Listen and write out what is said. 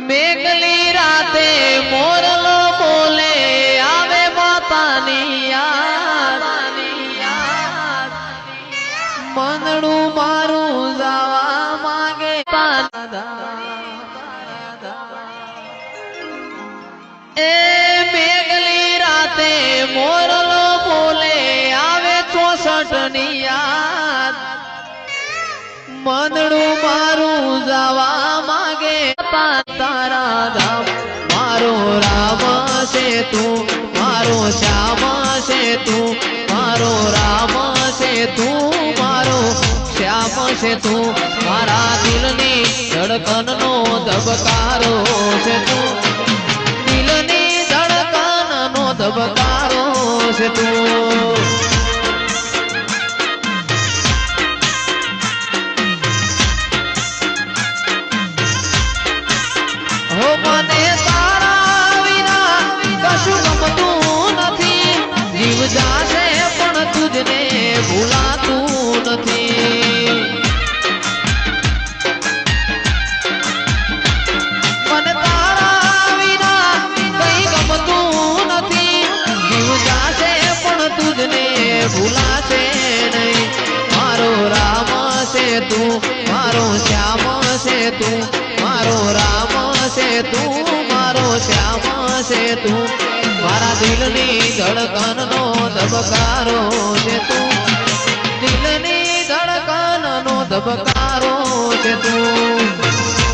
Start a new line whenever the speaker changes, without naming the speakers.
મેઘલી રાતે મોરલો બોલે આવે માતાની યાદ મનડું મારું જવા માંગે એ મેઘલી રાતે મોરલો બોલે આવે 64 ની યાદ મનડું મારું જવા માંગે તારા ધામ મારો રામ છે તું મારો શ્યામ છે તું મારો રામ છે તું મારો શ્યામ છે તું મારા દિલની ધડકનનો ધબકારો છે તું દિલની ધડકનનો ધબકારો છે તું મને તારા વિના કશું ગમતું નથી જીવ જાશે પણ તુજને ભૂલાતું નથી મને તારા વિના કઈ ગમતું નથી જીવ જાશે પણ તુજને ભૂલાશે નહીં મારો રામ છે તું મારો શ્યામ છે તું મારો રામ છે તું મારો શ્યામ છે તું મારા દિલની ધડકનનો ધબકારો છે તું દિલની ધડકનનો ધબકારો છે તું